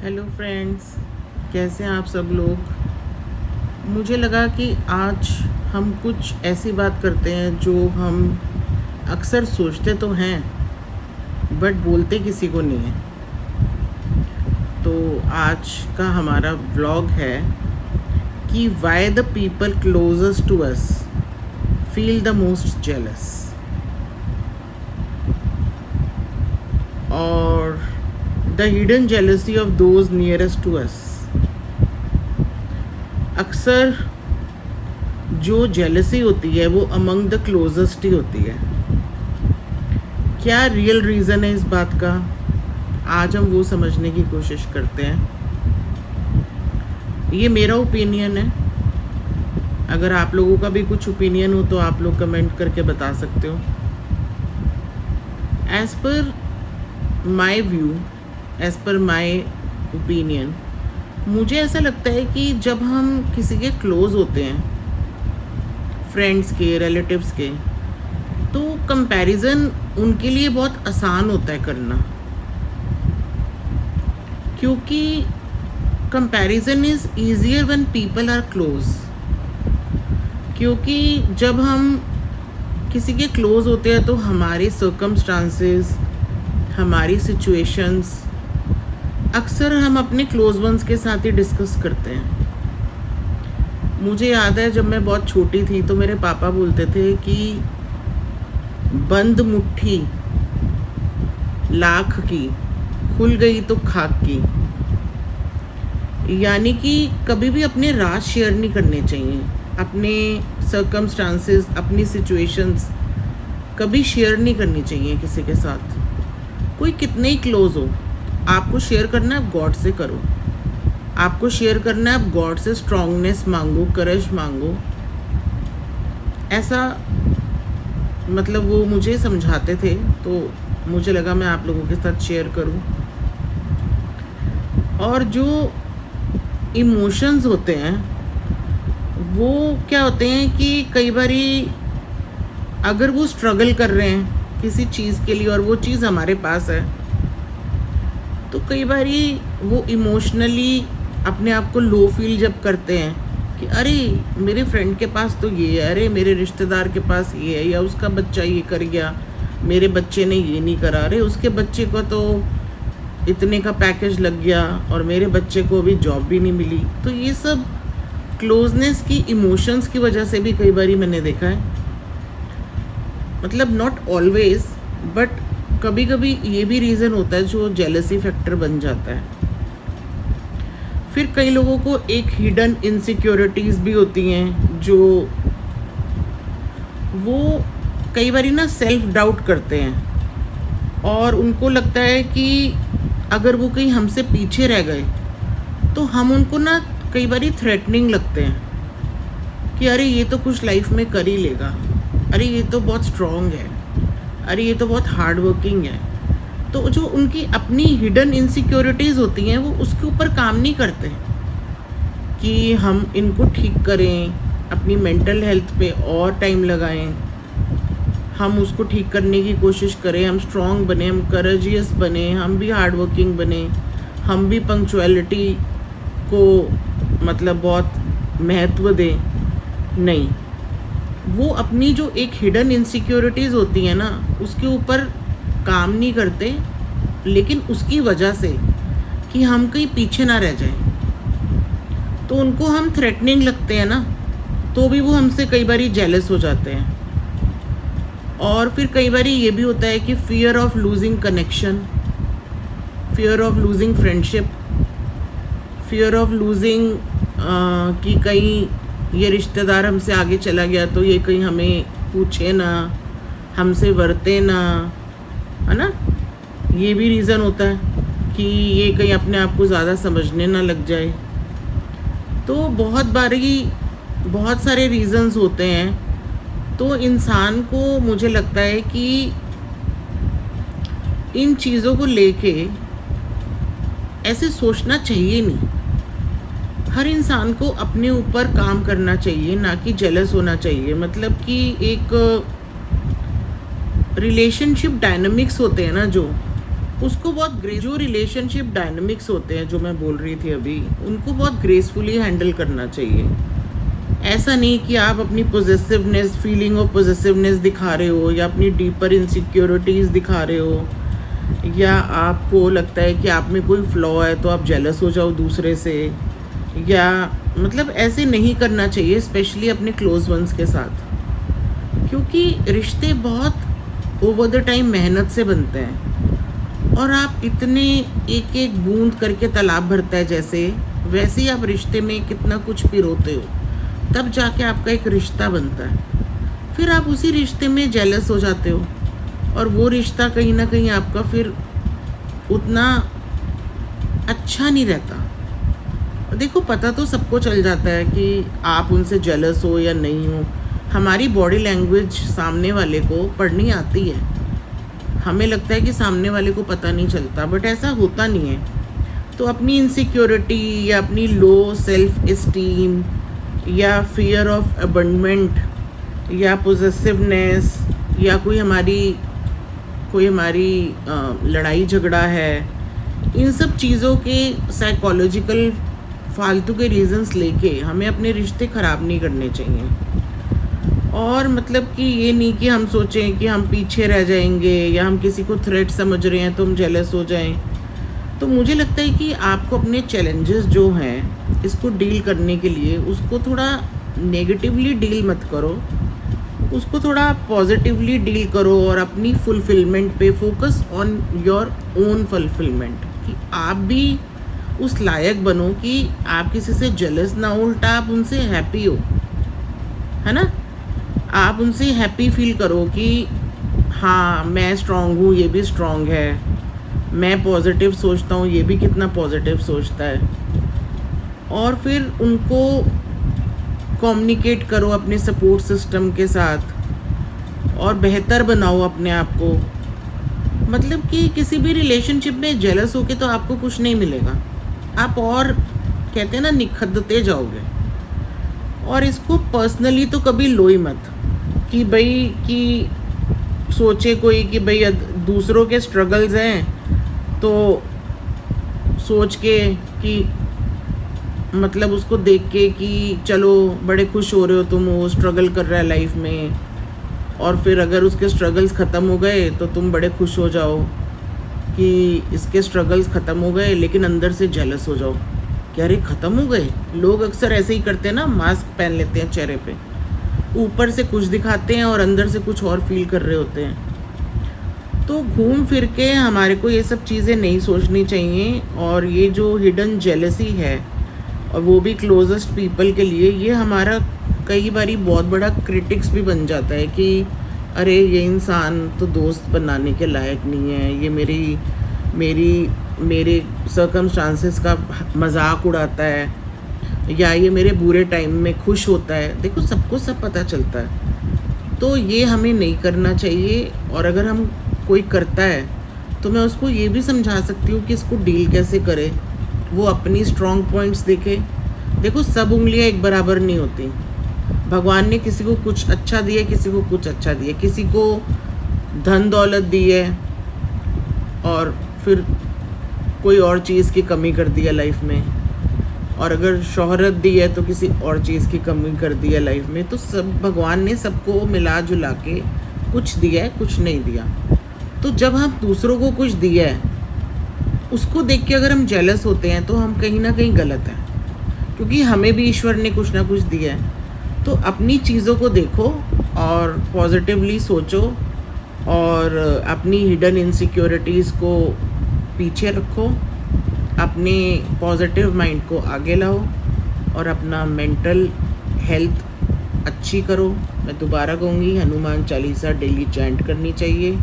Hello friends, कैसे हैं आप सब लोग। मुझे लगा कि आज हम कुछ ऐसी बात करते हैं जो हम अक्सर सोचते तो हैं बट बोलते किसी को नहीं है। तो आज का हमारा व्लॉग है कि why the people closest to us feel the most jealous, और the hidden jealousy of those nearest to us. अक्सर जो जेलसी होती है वो अमंग द क्लोजेस्ट ही होती है। क्या रियल रीज़न है इस बात का, आज हम वो समझने की कोशिश करते हैं। ये मेरा ओपिनियन है, अगर आप लोगों का भी कुछ ओपिनियन हो तो आप लोग कमेंट करके बता सकते हो। As per my view, as per my opinion, मुझे ऐसा लगता है कि जब हम किसी के क्लोज़ होते हैं, फ्रेंड्स के, रिलेटिव्स के, तो कंपैरिजन उनके लिए बहुत आसान होता है करना, क्योंकि comparison is easier when people are close. क्योंकि जब हम किसी के क्लोज होते हैं तो हमारे सर्कमस्टांसेस, हमारी सिचुएशंस अक्सर हम अपने क्लोज वंस के साथ ही डिस्कस करते हैं। मुझे याद है जब मैं बहुत छोटी थी तो मेरे पापा बोलते थे कि बंद मुट्ठी लाख की, खुल गई तो खाक की। यानी कि कभी भी अपने राज शेयर नहीं करने चाहिए, अपने सर्कमस्टांसेस, अपनी सिचुएशंस कभी शेयर नहीं करनी चाहिए किसी के साथ। कोई कितने ही क्लोज हो, आपको शेयर करना है, आप गॉड से करो। आपको शेयर करना है, आप गॉड से स्ट्रांगनेस मांगो, करेज मांगो। ऐसा मतलब वो मुझे समझाते थे, तो मुझे लगा मैं आप लोगों के साथ शेयर करूं। और जो इमोशंस होते हैं वो क्या होते हैं कि कई बारी अगर वो स्ट्रगल कर रहे हैं किसी चीज़ के लिए और वो चीज़ हमारे पास है, तो कई बारी वो इमोशनली अपने आप को लो फील जब करते हैं कि अरे मेरे फ्रेंड के पास तो ये है, अरे मेरे रिश्तेदार के पास ये है, या उसका बच्चा ये कर गया, मेरे बच्चे ने ये नहीं करा, अरे उसके बच्चे को तो इतने का पैकेज लग गया और मेरे बच्चे को अभी जॉब भी नहीं मिली। तो ये सब क्लोजनेस की इमोशंस की वजह से भी कई बारी मैंने देखा है। मतलब नॉट ऑलवेज, बट कभी कभी ये भी रीज़न होता है जो जेलसी फैक्टर बन जाता है। फिर कई लोगों को एक हिडन इनसिक्योरिटीज़ भी होती हैं, जो वो कई बारी ना सेल्फ डाउट करते हैं और उनको लगता है कि अगर वो कहीं हमसे पीछे रह गए तो हम उनको ना कई बारी थ्रेटनिंग लगते हैं कि अरे ये तो कुछ लाइफ में कर ही लेगा, अरे ये तो बहुत स्ट्रॉन्ग है, अरे ये तो बहुत हार्ड वर्किंग है। तो जो उनकी अपनी हिडन इनसिक्योरिटीज़ होती हैं वो उसके ऊपर काम नहीं करते कि हम इनको ठीक करें, अपनी मेंटल हेल्थ पे और टाइम लगाएं, हम उसको ठीक करने की कोशिश करें, हम स्ट्रॉन्ग बने, हम करेजियस बने, हम भी हार्ड वर्किंग बने, हम भी पंक्चुअलिटी को मतलब बहुत महत्व दें। नहीं, वो अपनी जो एक हिडन इनसिक्योरिटीज़ होती हैं ना उसके ऊपर काम नहीं करते, लेकिन उसकी वजह से कि हम कहीं पीछे ना रह जाएं तो उनको हम थ्रेटनिंग लगते हैं ना, तो भी वो हमसे कई बारी जेलस हो जाते हैं। और फिर कई बारी ये भी होता है कि fear of losing connection, fear of losing friendship, fear of losing कि कहीं ये रिश्तेदार हमसे आगे चला गया तो ये कहीं हमें पूछे ना, हमसे वर्ते ना, है ना। ये भी रीज़न होता है कि ये कहीं अपने आप को ज़्यादा समझने ना लग जाए। तो बहुत सारे रीज़न्स होते हैं। तो इंसान को मुझे लगता है कि इन चीज़ों को लेके ऐसे सोचना चाहिए नहीं। हर इंसान को अपने ऊपर काम करना चाहिए, ना कि जेलस होना चाहिए। मतलब कि एक रिलेशनशिप डायनामिक्स होते हैं ना, जो उसको बहुत जो रिलेशनशिप डायनामिक्स होते हैं जो मैं बोल रही थी अभी, उनको बहुत ग्रेसफुली हैंडल करना चाहिए। ऐसा नहीं कि आप अपनी पोजेसिवनेस, फीलिंग ऑफ पोजेसिवनेस दिखा रहे हो, या अपनी डीपर इनसिक्योरिटीज़ दिखा रहे हो, या आपको लगता है कि आप में कोई फ्लॉ है तो आप जेलस हो जाओ दूसरे से, या मतलब ऐसे नहीं करना चाहिए, स्पेशली अपने क्लोज वंस के साथ, क्योंकि रिश्ते बहुत ओवर द टाइम मेहनत से बनते हैं। और आप इतने एक एक बूंद करके तालाब भरता है जैसे, वैसे ही आप रिश्ते में कितना कुछ पिरोते हो, तब जाके आपका एक रिश्ता बनता है। फिर आप उसी रिश्ते में जेलस हो जाते हो, और वो रिश्ता कहीं ना कहीं आपका फिर उतना अच्छा नहीं रहता। देखो, पता तो सबको चल जाता है कि आप उनसे जेलस हो या नहीं हो। हमारी बॉडी लैंग्वेज सामने वाले को पढ़नी आती है। हमें लगता है कि सामने वाले को पता नहीं चलता, बट ऐसा होता नहीं है। तो अपनी इनसिक्योरिटी या अपनी लो सेल्फ इस्टीम या फियर ऑफ अबंडमेंट या पोजेसिवनेस या कोई हमारी लड़ाई झगड़ा है, इन सब चीज़ों के साइकोलॉजिकल फालतू के रीजंस लेके हमें अपने रिश्ते ख़राब नहीं करने चाहिए। और मतलब कि ये नहीं कि हम सोचें कि हम पीछे रह जाएंगे, या हम किसी को थ्रेट समझ रहे हैं तो हम जेलस हो जाएं। तो मुझे लगता है कि आपको अपने चैलेंजेस जो हैं इसको डील करने के लिए उसको थोड़ा नेगेटिवली डील मत करो, उसको थोड़ा पॉजिटिवली डील करो, और अपनी फुलफिलमेंट पे focus on your own fulfilment, कि आप भी उस लायक बनो कि आप किसी से जेलस ना हो, उल्टा आप उनसे हैप्पी हो, है ना। आप उनसे हैप्पी फील करो कि हाँ, मैं स्ट्रांग हूँ, ये भी स्ट्रांग है, मैं पॉजिटिव सोचता हूँ, ये भी कितना पॉजिटिव सोचता है। और फिर उनको कम्युनिकेट करो अपने सपोर्ट सिस्टम के साथ, और बेहतर बनाओ अपने आप को। मतलब कि किसी भी रिलेशनशिप में जेलस होके तो आपको कुछ नहीं मिलेगा, आप और कहते हैं ना निखरते जाओगे। और इसको पर्सनली तो कभी लो ही मत कि भाई कि सोचे कोई कि भाई दूसरों के स्ट्रगल्स हैं तो सोच के कि मतलब उसको देख के कि चलो बड़े खुश हो रहे हो तुम, वो स्ट्रगल कर रहा है लाइफ में, और फिर अगर उसके स्ट्रगल्स ख़त्म हो गए तो तुम बड़े खुश हो जाओ कि इसके स्ट्रगल्स ख़त्म हो गए, लेकिन अंदर से जेलस हो जाओ कि अरे ख़त्म हो गए। लोग अक्सर ऐसे ही करते हैं ना, मास्क पहन लेते हैं चेहरे पे, ऊपर से कुछ दिखाते हैं और अंदर से कुछ और फील कर रहे होते हैं। तो घूम फिर के हमारे को ये सब चीज़ें नहीं सोचनी चाहिए। और ये जो हिडन जेलसी है, और वो भी क्लोजेस्ट पीपल के लिए, ये हमारा कई बारी बहुत बड़ा क्रिटिक्स भी बन जाता है कि अरे ये इंसान तो दोस्त बनाने के लायक नहीं है, ये मेरे सर्कमस्टांसेस का मजाक उड़ाता है, या ये मेरे बुरे टाइम में खुश होता है। देखो, सबको सब पता चलता है, तो ये हमें नहीं करना चाहिए। और अगर हम कोई करता है तो मैं उसको ये भी समझा सकती हूँ कि इसको डील कैसे करे, वो अपनी स्ट्रॉन्ग पॉइंट्स देखे। देखो, सब उंगलियाँ एक बराबर नहीं होती। भगवान ने किसी को कुछ अच्छा दिया, किसी को कुछ अच्छा दिया, किसी को धन दौलत दी है और फिर कोई और चीज़ की कमी कर दिया लाइफ में, और अगर शोहरत दी है तो किसी और चीज़ की कमी कर दी है लाइफ में। तो सब भगवान ने सबको मिला जुला के कुछ दिया है, कुछ नहीं दिया। तो जब हम दूसरों को कुछ दिया है, उसको देख के अगर हम जेलस होते हैं तो हम कहीं ना कहीं गलत हैं, क्योंकि हमें भी ईश्वर ने कुछ ना कुछ दिया है। तो अपनी चीज़ों को देखो और पॉजिटिवली सोचो, और अपनी हिडन इनसिक्योरिटीज़ को पीछे रखो, अपने पॉजिटिव माइंड को आगे लाओ, और अपना मेंटल हेल्थ अच्छी करो। मैं दोबारा कहूँगी, हनुमान चालीसा डेली चैंट करनी चाहिए।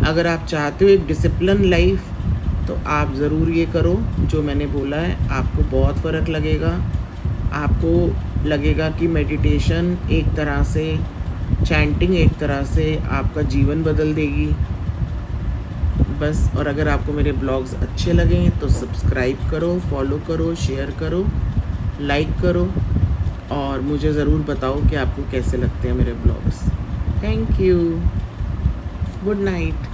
अगर आप चाहते हो एक डिसिप्लिन लाइफ, तो आप ज़रूर ये करो जो मैंने बोला है, आपको बहुत फ़र्क लगेगा। आपको लगेगा कि मेडिटेशन एक तरह से, चैंटिंग एक तरह से आपका जीवन बदल देगी। बस, और अगर आपको मेरे ब्लॉग्स अच्छे लगें तो सब्सक्राइब करो, फॉलो करो, शेयर करो, लाइक करो, और मुझे ज़रूर बताओ कि आपको कैसे लगते हैं मेरे blogs. Thank you, good night.